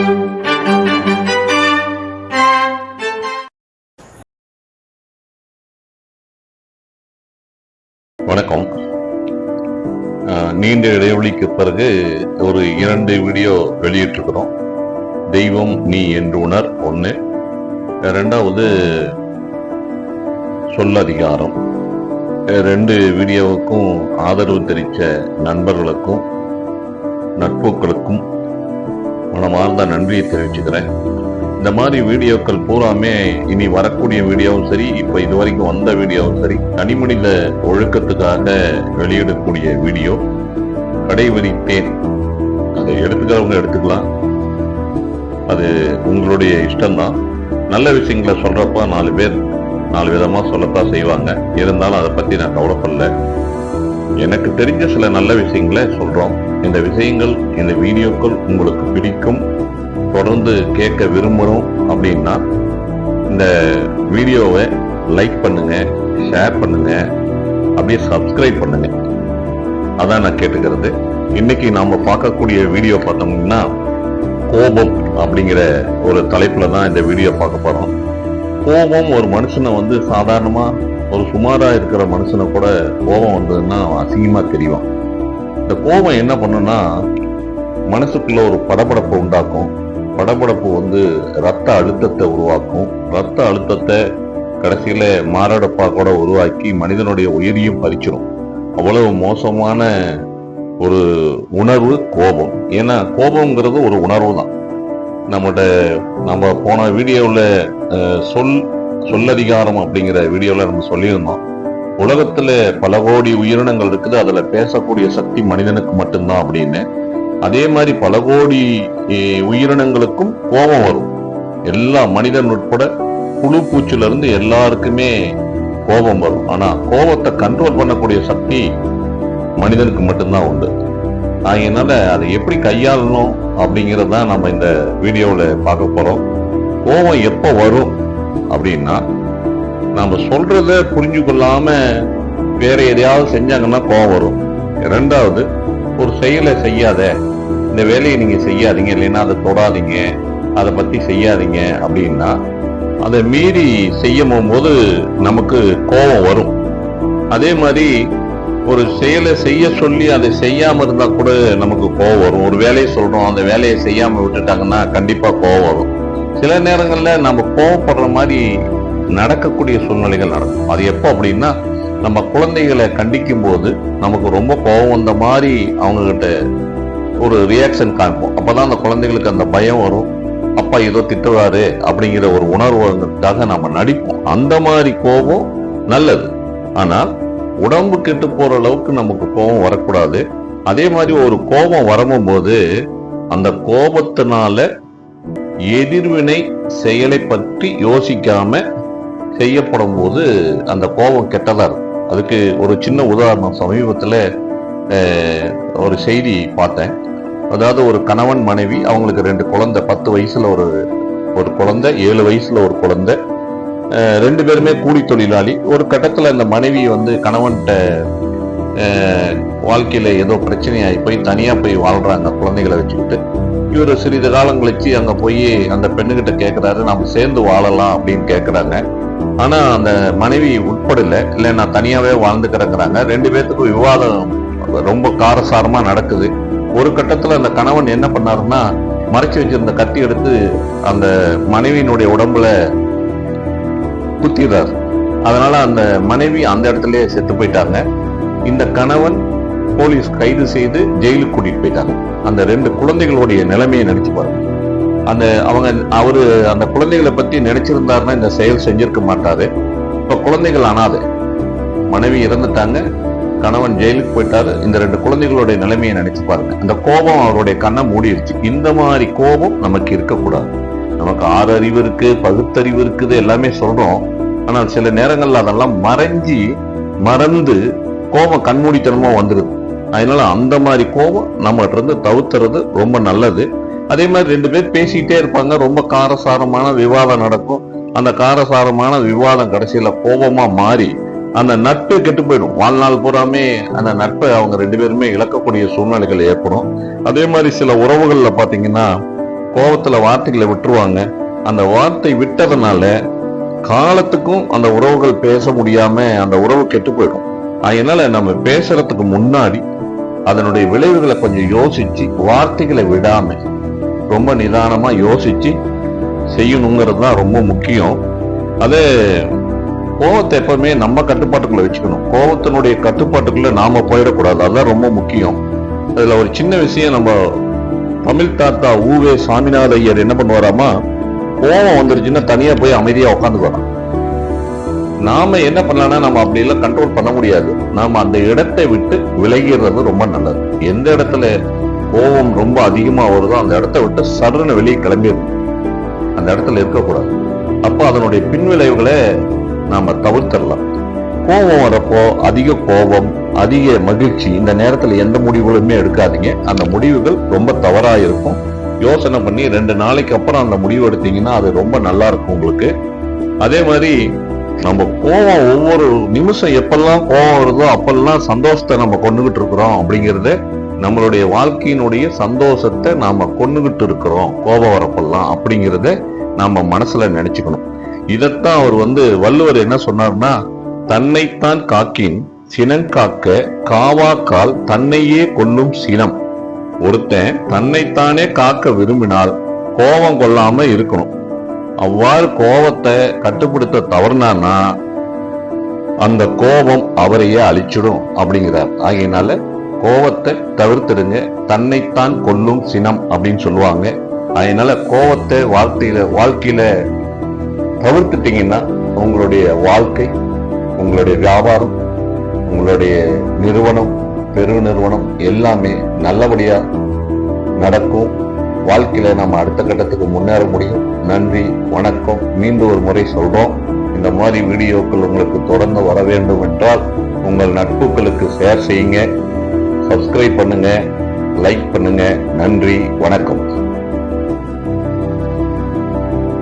வணக்கம். நீண்ட இடைவெளிக்கு பிறகு ஒரு 2 வீடியோ வெளியிட்டிருக்கிறோம். தெய்வம் நீ என்று உணர் 1, 2வது சொல்லதிகாரம். 2 வீடியோவுக்கும் ஆதரவு தெரிவித்த நண்பர்களுக்கும் நட்புகளுக்கும் மனமார்ந்த நன்றியை தெரிவிச்சுக்கிறேன். இந்த மாதிரி வீடியோக்கள் பூராமே இனி வரக்கூடிய வீடியோவும் சரி, இப்போ இது வரைக்கும் வந்த வீடியோவும் சரி, தனிமனித ஒழுக்கத்துக்காக வெளியிடக்கூடிய வீடியோ. கடைபிடித்தேன், அதை எடுத்துக்கிறவங்க எடுத்துக்கலாம், அது உங்களுடைய இஷ்டம்தான். நல்ல விஷயங்களை சொல்றப்ப 4 பேர் 4 விதமா சொல்லத்தான் செய்வாங்க. இருந்தாலும் அதை பத்தி நான் கவலைப்படல. எனக்கு தெரிஞ்ச சில நல்ல விஷயங்களை சொல்றோம். இந்த விஷயங்கள், இந்த வீடியோக்கள் உங்களுக்கு பிடிக்கும், தொடர்ந்து கேட்க விரும்புகிறோம் அப்படின்னா இந்த வீடியோவை லைக் பண்ணுங்க, ஷேர் பண்ணுங்க, அப்படியே சப்ஸ்கிரைப் பண்ணுங்க. அதான் நான் கேட்டுக்கிறது. இன்னைக்கு நாம பார்க்கக்கூடிய வீடியோ பார்த்தோம்னா கோபம் அப்படிங்கிற ஒரு தலைப்புல தான் இந்த வீடியோ பார்க்க போறோம். கோபம் ஒரு மனுஷனை சாதாரணமா ஒரு சுமாரா இருக்கிற மனுஷனை கூட கோபம் வந்ததுன்னா அசிங்கமா தெரியும். இந்த கோபம் என்ன பண்ணுன்னா மனசுக்குள்ள ஒரு படபடப்பை உண்டாக்கும். படபடப்பு ரத்த அழுத்தத்தை உருவாக்கும். ரத்த அழுத்தத்தை கடைசியில மாரடைப்பா கூட உருவாக்கி மனிதனுடைய உயிரையும் பறிச்சிடும். அவ்வளவு மோசமான ஒரு உணர்வு கோபம். ஏன்னா கோபம்ங்கிறது ஒரு உணர்வு தான். நம்ம போன வீடியோவில் சொல்லதிகாரம் அப்படிங்கிற வீடியோவில் நம்ம சொல்லியிருந்தோம், உலகத்துல பல கோடி உயிரினங்கள் இருக்குது, அதுல பேசக்கூடிய சக்தி மனிதனுக்கு மட்டும்தான் அப்படின்னு. அதே மாதிரி பல கோடி உயிரினங்களுக்கும் கோபம் வரும். எல்லா மனிதன் உட்பட புழு பூச்சில இருந்து எல்லாருக்குமே கோபம் வரும். ஆனா கோபத்தை கண்ட்ரோல் பண்ணக்கூடிய சக்தி மனிதனுக்கு மட்டும்தான் உண்டு. அதனால அதை எப்படி கையாளணும் அப்படிங்கறத நம்ம இந்த வீடியோல பார்க்க போறோம். கோபம் எப்ப வரும் அப்படின்னா, நாம சொல்றத புரிஞ்சு கொள்ளாம வேற எதையாவது செஞ்சாங்கன்னா கோபம் வரும். 2வது, ஒரு செயலை செய்யாத, இந்த வேலையை நீங்க செய்யாதீங்க, இல்லைன்னா அதை தொடாதீங்க, அதை பத்தி செய்யாதீங்க அப்படின்னா அதை மீறி செய்யும் போது நமக்கு கோபம் வரும். அதே மாதிரி ஒரு செயலை செய்ய சொல்லி அதை செய்யாம இருந்தா கூட நமக்கு கோபம் வரும். ஒரு வேலையை சொல்றோம், அந்த வேலையை செய்யாம விட்டுட்டாங்கன்னா கண்டிப்பா கோபம் வரும். சில நேரங்கள்ல நம்ம கோபப்படுற மாதிரி நடக்கக்கூடிய சூழ்நிலைகள் நடக்கும். அது எப்போ அப்படின்னா, நம்ம குழந்தைகளை கண்டிக்கும் போது நமக்கு ரொம்ப கோபம் வந்த மாதிரி அவங்க கிட்ட ஒரு ரியாக்ஷன் காண்போம். அப்பதான் அந்த குழந்தைகளுக்கு அந்த பயம் வரும். அப்பா ஏதோ திட்டுவாரு அப்படிங்கிற ஒரு உணர்வுக்காக நம்ம நடிப்போம். அந்த மாதிரி கோபம் நல்லது. ஆனால் உடம்பு கெட்டு போற அளவுக்கு நமக்கு கோபம் வரக்கூடாது. அதே மாதிரி ஒரு கோபம் வரும்போது அந்த கோபத்தினால எதிர்வினை செயலை பற்றி யோசிக்காம செய்யப்படும் போது அந்த கோபம் கெட்டதா இருக்கும். அதுக்கு ஒரு சின்ன உதாரணம், சமீபத்துல ஒரு செய்தி பார்த்தேன். அதாவது ஒரு கணவன் மனைவி, அவங்களுக்கு 2 குழந்தை, 10 வயசுல ஒரு குழந்தை, 7 வயசுல ஒரு குழந்தை, 2 பேருமே கூலி தொழிலாளி. ஒரு கட்டத்துல இந்த மனைவி கணவன்கிட்ட வாழ்க்கையில ஏதோ பிரச்சனையாகி போய் தனியா போய் வாழ்றாங்க குழந்தைகளை வச்சுக்கிட்டு. இவர் சிறிது காலம் கழிச்சு அங்க போய் அந்த பெண்ணுகிட்ட கேட்கிறாரு, நம்ம சேர்ந்து வாழலாம் அப்படின்னு கேட்கிறாங்க. ஆனா அந்த மனைவி உட்படல, இல்ல நான் தனியாவே வாழ்ந்துக்கிறேங்கிறாங்க. 2 பேர்த்துக்கும் விவாதம் ரொம்ப காரசாரமா நடக்குது. ஒரு கட்டத்துல அந்த கணவன் என்ன பண்ணாருன்னா, மறைச்சு வச்சிருந்த கத்தி எடுத்து அந்த மனைவியினுடைய உடம்புல குத்திடுறாரு. அதனால அந்த மனைவி அந்த இடத்துலயே செத்து போயிட்டாங்க. இந்த கணவன் போலீஸ் கைது செய்து ஜெயிலுக்கு கூட்டிட்டு போயிட்டாங்க. அந்த 2 குழந்தைகளுடைய நிலைமையை நினைச்சு பாருங்க. அவரு அந்த குழந்தைகளை பத்தி நினைச்சிருந்தாருன்னா இந்த செயல் செஞ்சிருக்க மாட்டாரு. இப்ப குழந்தைகள் அனாதை, மனைவி இறந்துட்டாங்க, கணவன் ஜெயிலுக்கு போயிட்டாரு. இந்த 2 குழந்தைகளுடைய நிலைமையை நினைச்சு பாருங்க. அந்த கோபம் அவருடைய கண்ணை மூடிடுச்சு. இந்த மாதிரி கோபம் நமக்கு இருக்கக்கூடாது. நமக்கு 6 அறிவு இருக்கு, பகுத்தறிவு இருக்குது, எல்லாமே சொல்றோம். ஆனால் சில நேரங்கள்ல அதெல்லாம் மறந்து கோபம் கண்மூடித்தனமா வந்துருது. அதனால அந்த மாதிரி கோபம் நம்ம இருந்து தவிர்த்துறது ரொம்ப நல்லது. அதே மாதிரி 2 பேர் பேசிக்கிட்டே இருப்பாங்க, ரொம்ப காரசாரமான விவாதம் நடக்கும். அந்த காரசாரமான விவாதம் கடைசியில கோபமா மாறி அந்த நட்பு கெட்டு போயிடும். வாழ்நாள் பூராமே அந்த நட்பை அவங்க 2 பேருமே இழக்கக்கூடிய சூழ்நிலைகள் ஏற்படும். அதே மாதிரி சில உறவுகள்ல பாத்தீங்கன்னா கோபத்துல வார்த்தைகளை விட்டுருவாங்க. அந்த வார்த்தை விட்டதுனால காலத்துக்கும் அந்த உறவுகள் பேச முடியாம அந்த உறவு கெட்டு போயிடும். அதனால நம்ம பேசுறதுக்கு முன்னாடி அதனுடைய விளைவுகளை கொஞ்சம் யோசிச்சு வார்த்தைகளை விடாம ரொம்ப நிதானமா யோசிச்சு செய்யணுங்கிறது தான் ரொம்ப முக்கியம். அதே கோபத்தை எப்பவுமே நம்ம கட்டுப்பாட்டுக்குள்ள வச்சுக்கணும். கோபத்தினுடைய கட்டுப்பாட்டுக்குள்ள நாம போயிடக்கூடாது. அதுதான் ரொம்ப முக்கியம். அதுல ஒரு சின்ன விஷயம், நம்ம தமிழ் தாத்தா ஊவே சாமிநாத ஐயர் என்ன பண்ணுவாராமா, கோபம் வந்துருச்சுன்னா தனியா போய் அமைதியா உட்காந்துக்கலாம். நாம என்ன பண்ணலாம்னா, நம்ம அப்படி எல்லாம் கண்ட்ரோல் பண்ண முடியாது. நாம அந்த இடத்தை விட்டு விலகிறது ரொம்ப நல்லது. எந்த இடத்துல கோபம் ரொம்ப அதிகமா வருதோ அந்த இடத்த விட்டு சடுன்னு வெளியே கிளம்பிடணும். அந்த இடத்துல இருக்கக்கூடாது. அப்போ அதனுடைய பின்விளைவுகளை நாம தவிர்த்திடலாம். கோபம் வரப்போ அதிக கோபம், அதிக மகிழ்ச்சி, இந்த நேரத்துல எந்த முடிவுகளுமே எடுக்காதீங்க. அந்த முடிவுகள் ரொம்ப தவறா இருக்கும். யோசனை பண்ணி 2 நாளைக்கு அப்புறம் அந்த முடிவு எடுத்தீங்கன்னா அது ரொம்ப நல்லா இருக்கும் உங்களுக்கு. அதே மாதிரி நம்ம கோபம் ஒவ்வொரு நிமிஷம் எப்பெல்லாம் கோபம் வருதோ அப்பெல்லாம் சந்தோஷத்தை நம்ம கொண்டுகிட்டு இருக்கிறோம் அப்படிங்கறத, நம்மளுடைய வாழ்க்கையினுடைய சந்தோஷத்தை நாம கொண்டுகிட்டு இருக்கிறோம் கோபம் வரப்பெல்லாம் அப்படிங்கிறத நாம மனசுல நினைச்சுக்கணும். இதத்தான் அவர் வள்ளுவர் என்ன சொன்னார்னா, தன்னைத்தான் காக்கின் சினங்காக்க காவாக்கால் தன்னையே கொல்லும் சினம். ஒருத்தன் தன்னைத்தானே காக்க விரும்பினால் கோபம் கொள்ளாம இருக்கணும். அவ்வாறு கோபத்தை கட்டுப்படுத்த தவறுனானா அந்த கோபம் அவரையே அழிச்சிடும் அப்படிங்கிறார். ஆகையினால கோபத்தை தவிர்த்துடுங்க. தன்னைத்தான் கொல்லும் சினம் அப்படின்னு சொல்லுவாங்க. அதனால கோபத்தை வாழ்க்கையில தவிர்த்துட்டீங்கன்னா உங்களுடைய வாழ்க்கை, உங்களுடைய வியாபாரம், உங்களுடைய நிறுவனம், பெரு நிறுவனம் எல்லாமே நல்லபடியா நடக்கும். வாழ்க்கையில நம்ம அடுத்த கட்டத்துக்கு முன்னேற முடியும். நன்றி, வணக்கம். மீண்டும் ஒரு முறை சொல்றோம், இந்த மாதிரி வீடியோக்கள் உங்களுக்கு தொடர்ந்து வர வேண்டும் என்றால் உங்கள் நட்புகளுக்கு ஷேர் செய்யுங்க, சப்ஸ்கிரைப் பண்ணுங்க, லைக் பண்ணுங்க. நன்றி, வணக்கம்.